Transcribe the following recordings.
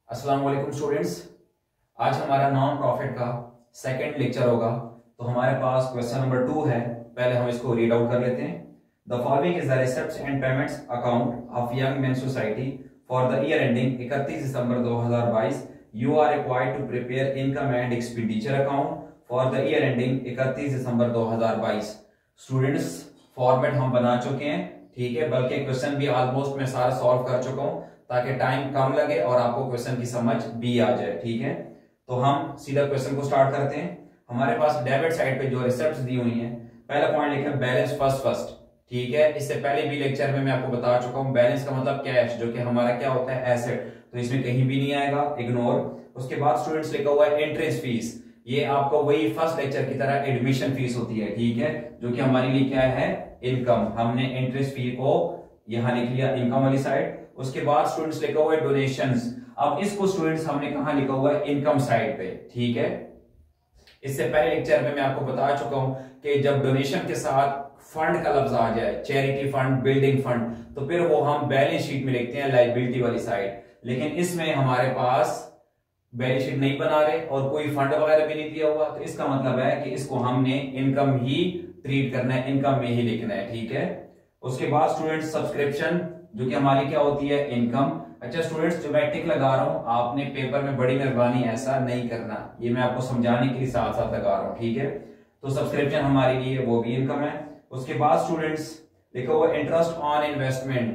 अस्सलाम वालेकुम स्टूडेंट्स। आज हमारा नॉन प्रॉफिट का सेकंड लेक्चर होगा। तो हमारे पास क्वेश्चन नंबर 2 है। पहले हम इसको रीड आउट कर लेते हैं। The following is the receipts and payments account of young men society for the year ending 31 December 2022। You are required to prepare income and expenditure account for the year ending 31 December 2022। Students, format हम बना चुके हैं, ठीक है, बल्कि question भी almost मैं सारा सॉल्व कर चुका हूं ताकि टाइम कम लगे और आपको क्वेश्चन की समझ भी आ जाए। ठीक है, तो हम सीधा क्वेश्चन को स्टार्ट करते हैं। हमारे पास डेबिट साइड पे जो रिसिप्ट्स दी हुई हैं, पहला पॉइंट लिखा है बैलेंस फर्स्ट। ठीक है, इससे पहले भी लेक्चर में मैं आपको बता चुका हूं बैलेंस का मतलब कैश, जो कि हमारा क्या होता है एसेट, तो इसमें कहीं भी नहीं आएगा, इग्नोर। उसके बाद स्टूडेंट्स लिखा हुआ है एंट्रेंस फीस। ये आपको वही फर्स्ट लेक्चर की तरह एडमिशन फीस होती है, ठीक है, जो कि हमारे लिए क्या है इनकम। हमने एंट्रेंस फी को यहां लिख लिया इनकम वाली साइड। उसके बाद स्टूडेंट्स लिखा हुआ है डोनेशंस। अब इसको स्टूडेंट्स हमने कहां लिखा हुआ है इनकम साइड पे, ठीक है। इससे पहले लेक्चर में मैं आपको बता चुका हूं कि जब डोनेशन के साथ फंड का लफ्ज आ जाए, चैरिटी फंड, बिल्डिंग फंड, तो फिर वो हम बैलेंस शीट में लिखते हैं लायबिलिटी वाली साइड। लेकिन इसमें हमारे पास बैलेंस शीट नहीं बना रहे और कोई फंड वगैरह भी नहीं दिया हुआ, तो इसका मतलब है कि इसको हमने इनकम ही ट्रीट करना है, इनकम में ही लिखना है, ठीक है। उसके बाद स्टूडेंट्स सब्सक्रिप्शन, जो कि हमारी क्या होती है इनकम। अच्छा स्टूडेंट्स, जो मैं टिक लगा रहा हूं, आपने पेपर में बड़ी मेहरबानी ऐसा नहीं करना, ये मैं आपको समझाने के लिए साथ साथ लगा रहा हूं, ठीक है। तो सब्सक्रिप्शन हमारे लिए वो भी इनकम है। उसके बाद स्टूडेंट्स लिखा हुआ इंटरेस्ट ऑन इन्वेस्टमेंट।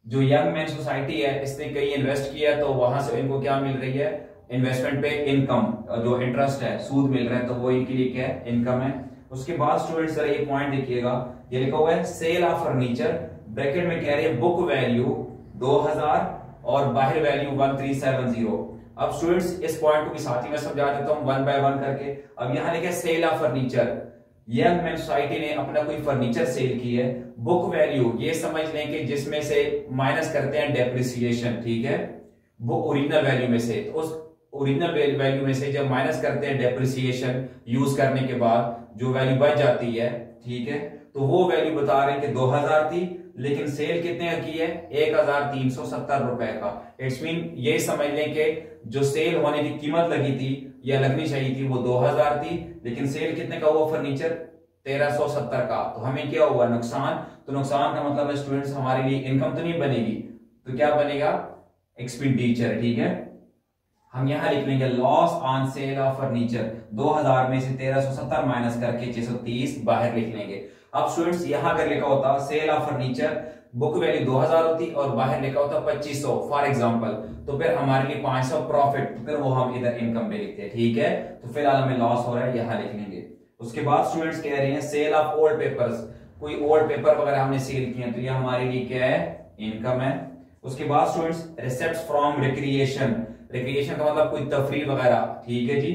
जो यंग मैन सोसाइटी है, इसने कहीं इन्वेस्ट किया तो वहां से इनको क्या मिल रही है इन्वेस्टमेंट पे इनकम, जो इंटरेस्ट है, सूद मिल रहा है, तो वो इनके लिए क्या है इनकम है। उसके बाद स्टूडेंट्स जरा ये पॉइंट देखिएगा, ये लिखा हुआ है सेल ऑफ फर्नीचर, ब्रैकेट में कह रहे हैं बुक वैल्यू 2000 और बाहर वैल्यू 1370। अब स्टूडेंट्स इस पॉइंट को भी साथ ही मैं समझा देता हूं वन बाय वन करके। अब यहां लिखा है sale of furniture, young man society ने अपना कोई फर्नीचर सेल की है। बुक वैल्यू ये समझ लें कि जिसमें से माइनस करते हैं डेप्रिसिएशन, ठीक है, बुक ओरिजिनल वैल्यू में से, तो उस ओरिजिनल वैल्यू में से जब माइनस करते हैं डेप्रिसिएशन यूज करने के बाद जो वैल्यू बच जाती है, ठीक है, तो वो वैल्यू बता रहे हैं कि 2000 थी, लेकिन सेल कितने की है 1370 रुपए का। इट्स मीन ये समझ लें कि जो सेल होने की कीमत लगी थी या लगनी चाहिए थी वो 2000 थी, लेकिन सेल कितने का हुआ फर्नीचर 1370 का। तो हमें क्या हुआ नुकसान। तो नुकसान का मतलब है स्टूडेंट्स हमारे लिए इनकम तो नहीं बनेगी, तो क्या बनेगा एक्सपेंडिचर, ठीक है। हम यहां लिख लेंगे loss on sale of furniture, 2000 में से 1370 माइनस करके 630 बाहर लिख लेंगे। अब स्टूडेंट्स यहां अगर लिखा होता sale of furniture, book value 2000 होती और बाहर लिखा होता 2500 फॉर एग्जांपल, तो फिर हमारे लिए 500 प्रॉफिट, तो फिर वो हम इधर इनकम पे लिखते हैं, ठीक है। तो फिलहाल हमें लॉस हो रहा है, यहां लिख लेंगे। उसके बाद स्टूडेंट्स कह रहे हैं सेल ऑफ ओल्ड पेपर्स, कोई ओल्ड पेपर वगैरह हमने सेल किए तो ये हमारे लिए क्या है इनकम है। उसके बाद students receipts from recreation, recreation का मतलब कोई तफरीह वगैरह, ठीक है जी।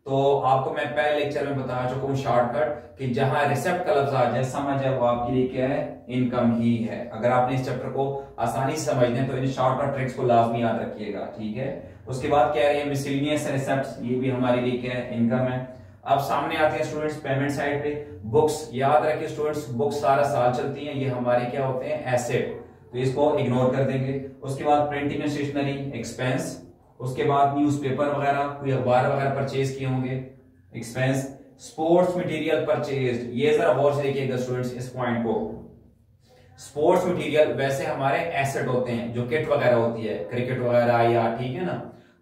तो आपको मैं पहले लेक्चर में बता चुका हूं शॉर्टकट कि जहां रिसिप्ट का लफ्ज आ जाए समझ है वो आपके लिए क्या है इनकम ही है। अगर आपने इस चैप्टर को आसानी से समझने तो इन शॉर्टकट ट्रिक्स को लाजमी याद रखिएगा, ठीक है। उसके बाद कह रहे हैं मिसलेनियस रिसिप्ट्स, ये भी हमारे लिए क्या है इनकम है। अब सामने आते हैं स्टूडेंट्स पेमेंट साइड पे, बुक्स, याद रखिए स्टूडेंट्स बुक्स सारा साल चलती हैं, ये हमारे क्या होते हैं एसेट, तो इसको इग्नोर कर देंगे। उसके बाद प्रिंटिंग एंड स्टेशनरी एक्सपेंस। उसके बाद न्यूज़पेपर वगैरह, कोई अखबार वगैरह परचेज किए होंगे एक्सपेंस। स्पोर्ट्स मटेरियल परचेज, ये जरा गौर से देखिएगा स्टूडेंट्स इस पॉइंट को। स्पोर्ट्स मटेरियल वैसे हमारे एसेट होते हैं, जो किट वगैरह होती है क्रिकेट वगैरह या, ठीक है ना,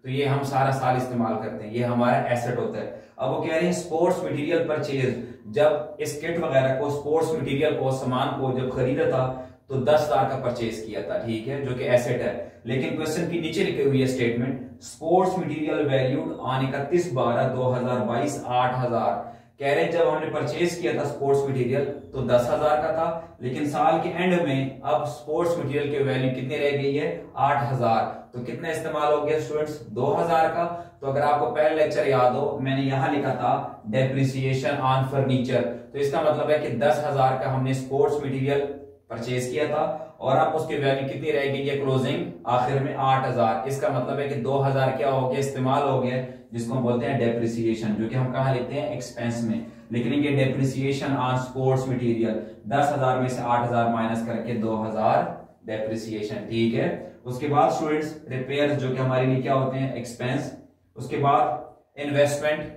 तो ये हम सारा साल इस्तेमाल करते हैं, ये हमारा एसेट होता है। अब वो कह रहे हैं स्पोर्ट्स मटेरियल परचेज, जब इस किट वगैरह को, स्पोर्ट्स मटेरियल को, सामान को जब खरीदा था तो 10,000 का परचेज किया था, ठीक है, जो कि एसेट है। लेकिन क्वेश्चन की नीचे लिखी हुई है statement sports material valued on 31/12/2022 8000। कह रहे जब हमने परचेज किया था स्पोर्ट्स मटेरियल तो 10,000 का था, लेकिन साल के एंड में अब स्पोर्ट्स मटेरियल की वैल्यू कितनी रह गई है 8000। तो कितना इस्तेमाल हो गया स्टूडेंट्स 2000 का। तो अगर आपको पहला लेक्चर याद हो, मैंने यहां लिखा था डेप्रिसिएशन ऑन फर्नीचर, तो इसका मतलब है कि 10,000 का हमने स्पोर्ट्स मटेरियल परचेज किया था और अब उसकी वैल्यू कितनी रह गई है क्लोजिंग आखिर में 8000। इसका मतलब है कि 2000 क्या हो गया इस्तेमाल हो गया, जिसको हम बोलते हैं डेप्रिसिएशन, जो कि हम कहां लिखते हैं एक्सपेंस में। लेकिन ये डेप्रिसिएशन ऑन स्पोर्ट्स मटेरियल 10,000 में से 8000 माइनस करके 2000 डेप्रिसिएशन, ठीक है। उसके बाद स्टूडेंट्स रिपेयर जो कि हमारे लिए क्या होते हैं, एक्सपेंस। उसके बाद इन्वेस्टमेंट,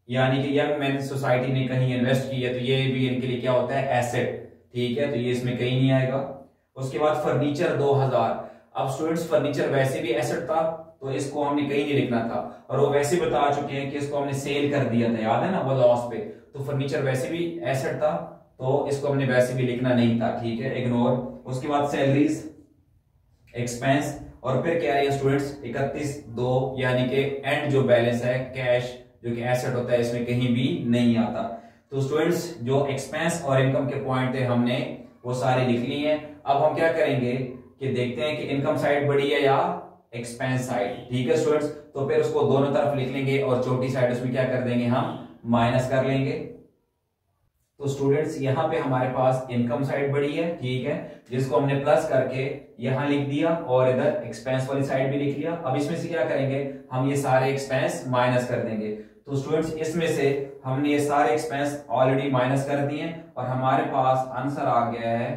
यानी कि यंग मैन सोसाइटी ने कहीं इन्वेस्ट की है तो ये भी इनके लिए क्या होता है, एसेट। ठीक है, तो ये इसमें कहीं नहीं आएगा। उसके बाद फर्नीचर 2000। अब स्टूडेंट्स फर्नीचर वैसे भी एसेट था तो इसको हमने कहीं नहीं लिखना था, और वो वैसे बता चुके हैं कि इसको हमने सेल कर दिया था, याद है ना, वो लॉस पे। तो फर्नीचर वैसे भी एसेट था तो इसको हमने वैसे भी लिखना नहीं था। ठीक है, इग्नोर। उसके बाद सैलरीज, एक्सपेंस, और फिर क्या है स्टूडेंट्स 31/2, यानी कि एंड जो बैलेंस है कैश जो कि एसेट होता है इसमें कहीं भी नहीं आता। तो स्टूडेंट्स जो एक्सपेंस और इनकम के पॉइंट थे हमने वो सारे लिख लिए हैं। अब हम क्या करेंगे कि देखते हैं कि इनकम साइड बड़ी है या एक्सपेंस साइड। ठीक है स्टूडेंट्स, तो फिर उसको दोनों तरफ लिख लेंगे और छोटी साइड उसमें क्या कर देंगे, हम माइनस कर लेंगे। तो स्टूडेंट्स यहाँ पे हमारे पास इनकम साइड बड़ी है, ठीक है, जिसको हमने प्लस करके यहां लिख दिया और इधर एक्सपेंस वाली साइड भी लिख लिया। अब इसमें से क्या करेंगे, हम ये सारे एक्सपेंस माइनस कर देंगे। तो स्टूडेंट्स इसमें से हमने ये सारे एक्सपेंस ऑलरेडी माइनस कर दिए और हमारे पास आंसर आ गया है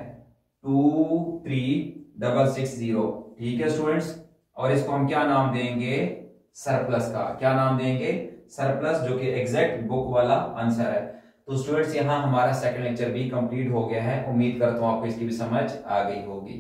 23,660। ठीक है स्टूडेंट्स, और इसको हम क्या नाम देंगे, सरप्लस का। क्या नाम देंगे, सरप्लस, जो कि एग्जैक्ट बुक वाला आंसर है। तो स्टूडेंट्स यहाँ हमारा सेकंड लेक्चर भी कंप्लीट हो गया है। उम्मीद करता हूं आपको इसकी भी समझ आ गई होगी।